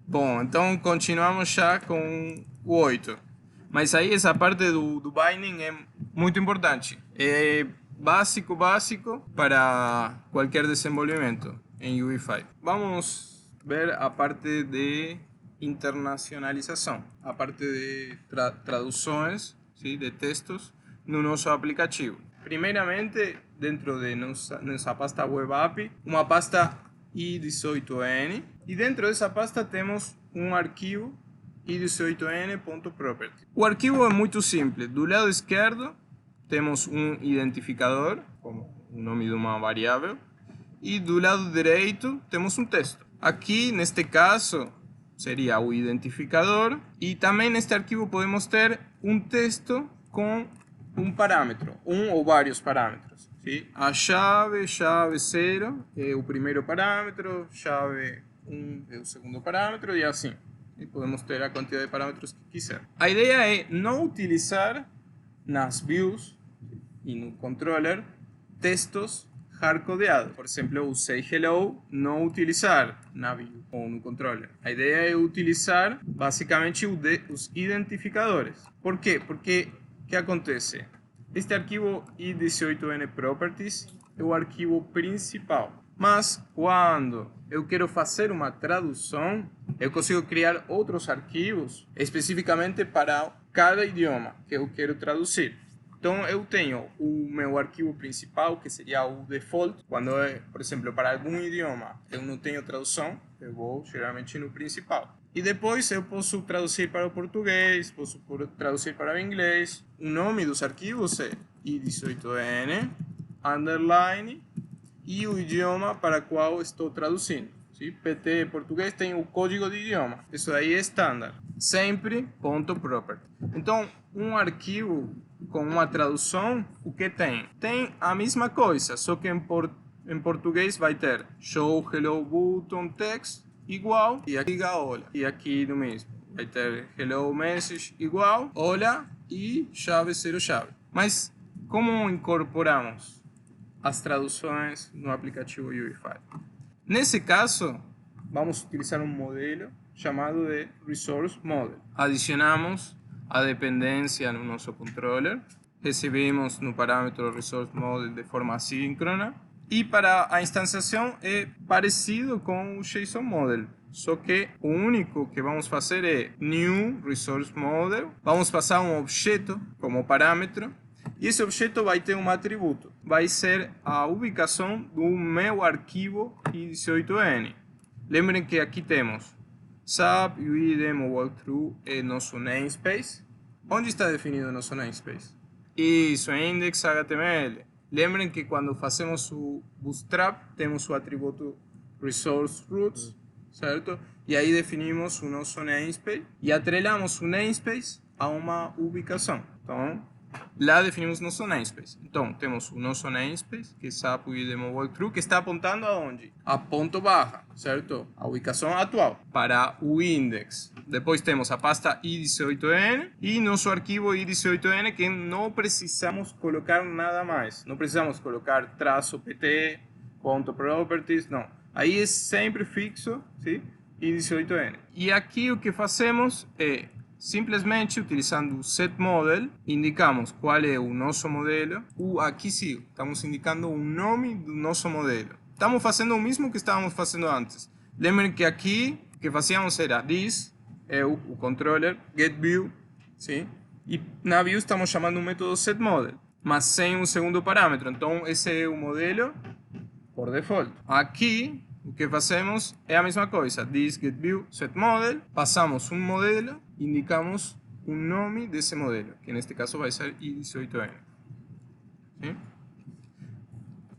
Bom, então continuamos já com o 8. Mas aí essa parte do binding é muito importante. É básico para qualquer desenvolvimento em UI5. Vamos ver a parte de internacionalização, a parte de traduções, sim, de textos no nosso aplicativo. Primeiramente, dentro de nossa pasta web app, uma pasta i18n, e dentro dessa pasta temos um arquivo i18n.property. O arquivo é muito simples. Do lado esquerdo temos um identificador, como o nome de uma variável, e do lado direito temos um texto. Aqui, neste caso, seria o identificador, e também neste arquivo podemos ter um texto com um parâmetro, um ou vários parâmetros. Sim? A chave 0 é o primeiro parâmetro, chave 1 é o segundo parâmetro e assim. E podemos ter a quantidade de parâmetros que quiser. A ideia é não utilizar nas views e no controller textos hardcodeados. Por exemplo, o say hello não utilizar na view ou no controller. A ideia é utilizar basicamente os identificadores. Por quê? Porque o que acontece? Este arquivo i18n properties é o arquivo principal. Mas quando eu quero fazer uma tradução, eu consigo criar outros arquivos especificamente para cada idioma que eu quero traduzir. Então eu tenho o meu arquivo principal, que seria o default. Quando é, por exemplo, para algum idioma eu não tenho tradução, eu vou geralmente no principal. E depois eu posso traduzir para o português, posso traduzir para o inglês. O nome dos arquivos é i18n, underline, e o idioma para qual estou traduzindo. Sim? PT português tem o código de idioma. Isso aí é standard. Sempre .property. Então, um arquivo com uma tradução, o que tem? Tem a mesma coisa, só que em português vai ter show hello button text igual, e aqui olha, e aqui no mesmo. Vai ter hello message igual, olha, e chave 0 chave. Mas como incorporamos as traduções no aplicativo UI5? Nesse caso, vamos utilizar um modelo chamado de Resource Model. Adicionamos a dependência no nosso controller, recebemos no parâmetro Resource Model de forma assíncrona, e para a instanciação é parecido com o JSON Model, só que o único que vamos fazer é New Resource Model, vamos passar um objeto como parâmetro, e esse objeto vai ter um atributo, vai ser a ubicação do meu arquivo i18n. Lembrem que aqui temos SAP UI Demo Walkthrough é nosso namespace. Onde está definido nosso namespace? Isso, é index.html. Lembrem que quando fazemos o Bootstrap, temos o atributo Resource Roots, certo? E aí definimos o nosso namespace e atrelamos o namespace a uma ubicação. Então, lá definimos nosso namespace. Então, temos o nosso namespace, que é SAP UI Demo Walkthrough, que está apontando aonde? A ponto barra, certo? A ubicação atual, para o index. Depois temos a pasta i18n e nosso arquivo i18n, que não precisamos colocar nada mais. Não precisamos colocar traço pt, ponto properties, não. Aí é sempre fixo, sim? i18n. E aqui o que fazemos é simplesmente, utilizando o setModel, indicamos qual é o nosso modelo. Aqui sim, estamos indicando o nome do nosso modelo. Estamos fazendo o mesmo que estávamos fazendo antes. Lembrem que aqui o que fazíamos era this, é o controller, getView, sim? E na view estamos chamando o método setModel, mas sem um segundo parâmetro. Então esse é o modelo por default. Aqui o que fazemos é a mesma coisa, this getView setModel, passamos um modelo, indicamos o nome desse modelo, que neste caso vai ser i18n. Sim?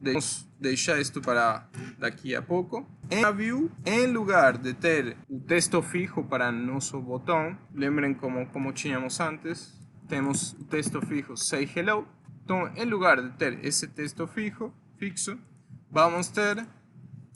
Vamos deixar isto para daqui a pouco. Em a view, em lugar de ter o texto fijo para nosso botão, lembrem como tínhamos antes, temos o texto fijo say hello. Então, em lugar de ter esse texto fixo, vamos ter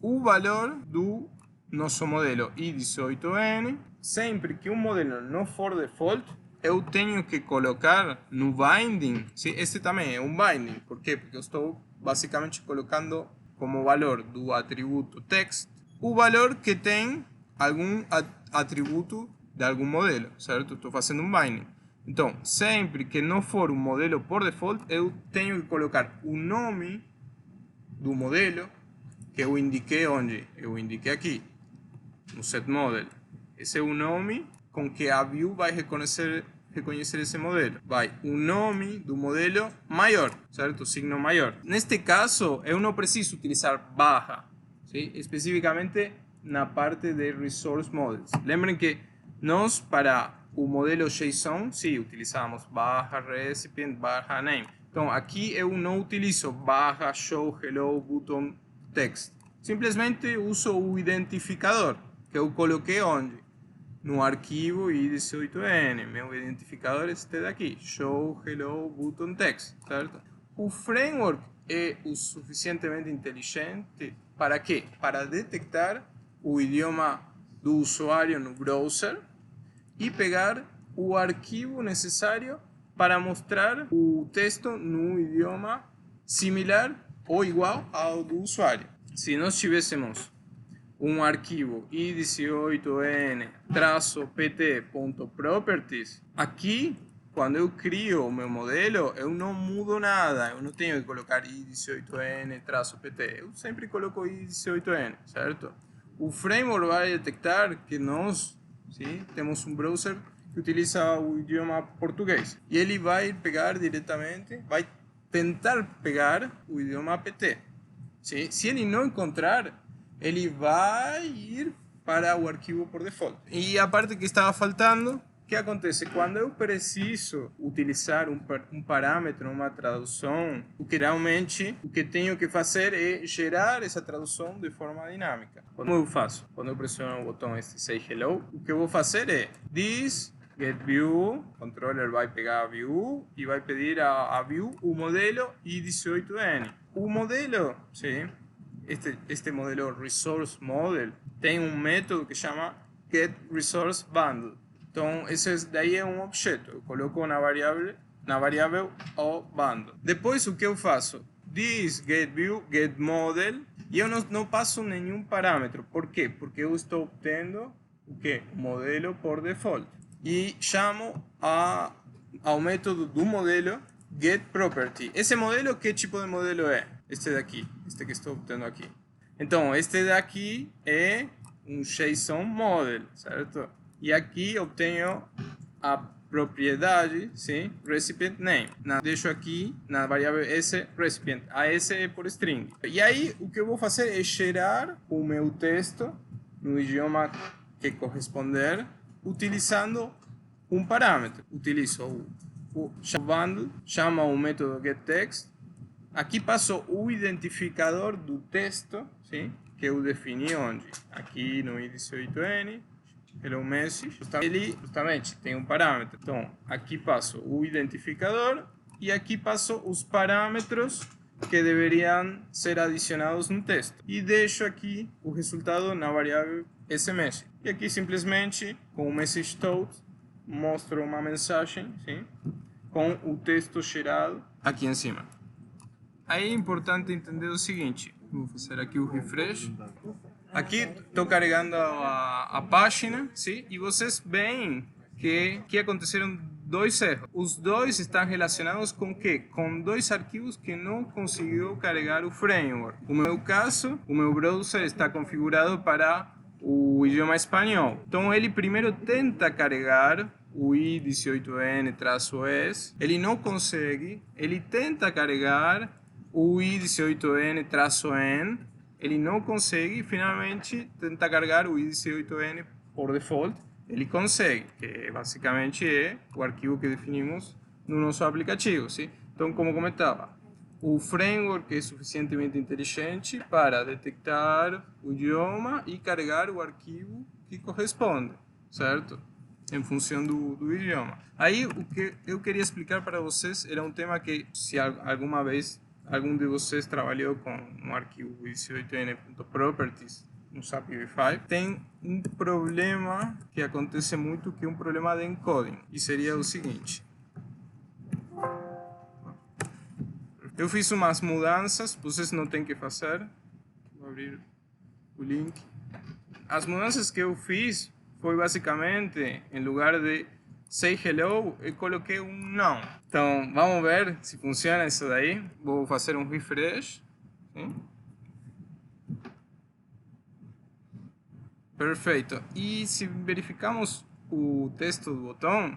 o valor do nosso modelo i18n. Sempre que um modelo não for default, eu tenho que colocar no binding. Sim, esse também é um binding. Por quê? Porque eu estou basicamente colocando como valor do atributo text o valor que tem algum atributo de algum modelo, certo? Estou fazendo um binding. Então, sempre que não for um modelo por default, eu tenho que colocar o nome do modelo que eu indiquei onde? Eu indiquei aqui, no setModel. Esse é o nome com que a view vai reconhecer esse modelo. Vai o nome do modelo maior, certo? O signo maior. Neste caso, eu não preciso utilizar barra, ¿sí? Especificamente na parte de Resource Models. Lembrem que nós, para o modelo JSON, sim, utilizamos barra recipient, barra name. Então, aqui eu não utilizo barra show hello button text. Simplesmente uso o identificador, que eu coloquei onde? No arquivo i18n. Meu identificador é este daqui, show hello button text, certo? O framework é o suficientemente inteligente para quê? Para detectar o idioma do usuário no browser e pegar o arquivo necessário para mostrar o texto no idioma similar ou igual ao do usuário. Se nós tivéssemos um arquivo i18n-pt.properties, aqui, quando eu crio o meu modelo, eu não mudo nada, eu não tenho que colocar i18n-pt, eu sempre coloco i18n, certo? O framework vai detectar que nós, sim, temos um browser que utiliza o idioma português e ele vai pegar diretamente, vai tentar pegar o idioma pt. Sim? Se ele não encontrar, ele vai ir para o arquivo por default. E a parte que estava faltando, o que acontece? Quando eu preciso utilizar um parâmetro, uma tradução, o que realmente o que tenho que fazer é gerar essa tradução de forma dinâmica. Como eu faço? Quando eu pressiono o botão Say Hello, o que eu vou fazer é this getView, o controller vai pegar a view e vai pedir a view o modelo i18n. O modelo, sim, este modelo Resource Model tem um método que chama getResourceBundle. Então, esse daí é um objeto. Eu coloco na variável o bundle. Depois, o que eu faço? This getView, getModel, e eu não passo nenhum parâmetro. Por quê? Porque eu estou obtendo o quê? O modelo por default. E chamo ao método do modelo getProperty. Esse modelo, que tipo de modelo é? Este daqui, este que estou obtendo aqui. Então, este daqui é um JSON model, certo? E aqui eu tenho a propriedade, sim, recipient name. Deixo aqui na variável s recipient. A s é por string. E aí, o que eu vou fazer é gerar o meu texto no idioma que corresponder, utilizando um parâmetro. Utilizo o bundle, chama o método getText. Aqui passo o identificador do texto, sim, que eu defini onde? Aqui no i18n, hello message. Ele justamente tem um parâmetro. Então, aqui passo o identificador e aqui passo os parâmetros que deveriam ser adicionados no texto. E deixo aqui o resultado na variável smessage. E aqui simplesmente, com o message_total, mostro uma mensagem, sim, com o texto gerado aqui em cima. Aí é importante entender o seguinte, vou fazer aqui o refresh. Aqui estou carregando a página, sim, e vocês veem que aconteceram dois erros. Os dois estão relacionados com o quê? Com dois arquivos que não conseguiu carregar o framework. No meu caso, o meu browser está configurado para o idioma espanhol. Então ele primeiro tenta carregar o i18n-es, ele não consegue, ele tenta carregar o i18n-en, ele não consegue, finalmente tenta carregar o i18n por default, ele consegue, que basicamente é o arquivo que definimos no nosso aplicativo, sim? Então, como comentava, o framework é suficientemente inteligente para detectar o idioma e carregar o arquivo que corresponde, certo? Em função do idioma. Aí, o que eu queria explicar para vocês era um tema que, se alguma vez algum de vocês trabalhou com um arquivo i18n.properties no SAP v5, tem um problema que acontece muito, que é um problema de encoding, e seria o seguinte. Eu fiz umas mudanças, vocês não têm que fazer. Vou abrir o link. As mudanças que eu fiz foi basicamente, em lugar de say hello, eu coloquei um não. Então, vamos ver se funciona isso daí. Vou fazer um refresh. Sim? Perfeito. E se verificamos o texto do botão,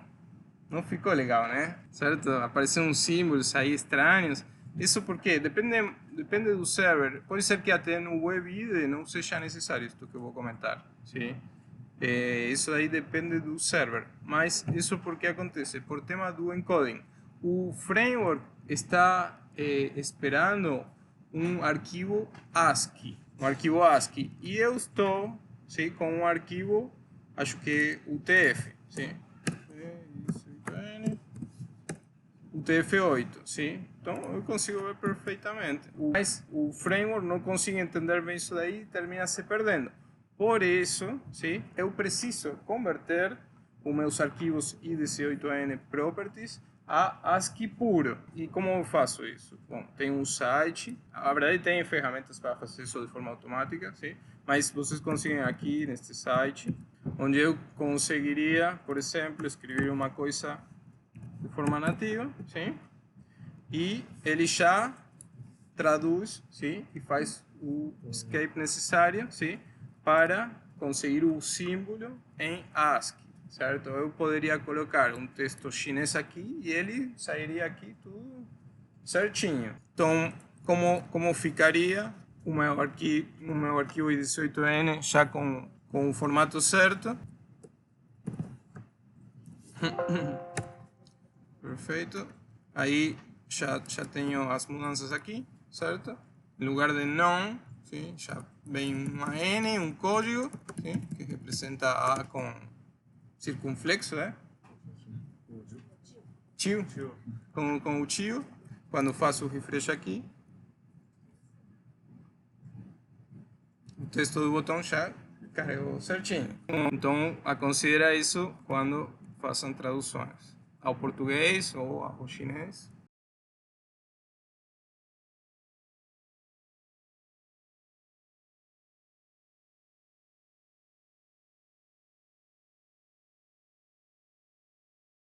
não ficou legal, né? Certo? Apareceram uns símbolos aí estranhos. Isso porque depende do server. Pode ser que até no WebID não seja necessário isso que eu vou comentar. Sim? Isso aí depende do server. Mas isso porque acontece? Por tema do encoding. O framework está esperando um arquivo ASCII. E eu estou, sim, com um arquivo, acho que UTF. Sim? UTF-8, sim? Então eu consigo ver perfeitamente. Mas o framework não consegue entender bem isso daí e termina se perdendo. Por isso, sim, eu preciso converter os meus arquivos IDC8N Properties a ASCII puro. E como eu faço isso? Bom, tem um site, a verdade tem ferramentas para fazer isso de forma automática, sim? Mas vocês conseguem aqui neste site, onde eu conseguiria, por exemplo, escrever uma coisa de forma nativa, sim? E ele já traduz, sim? E faz o escape necessário, sim? Para conseguir o símbolo em ASCII, certo? Eu poderia colocar um texto chinês aqui e ele sairia aqui tudo certinho. Então, como ficaria o meu arquivo i18n já com o formato certo? Perfeito. Aí já tenho as mudanças aqui, certo? Em lugar de não, sim, já vem uma N, um código, sim, que representa A com circunflexo, né? Tio, com o tio. Quando faço o refresh aqui, o texto do botão já carregou certinho. Então, considera isso quando façam traduções ao português ou ao chinês.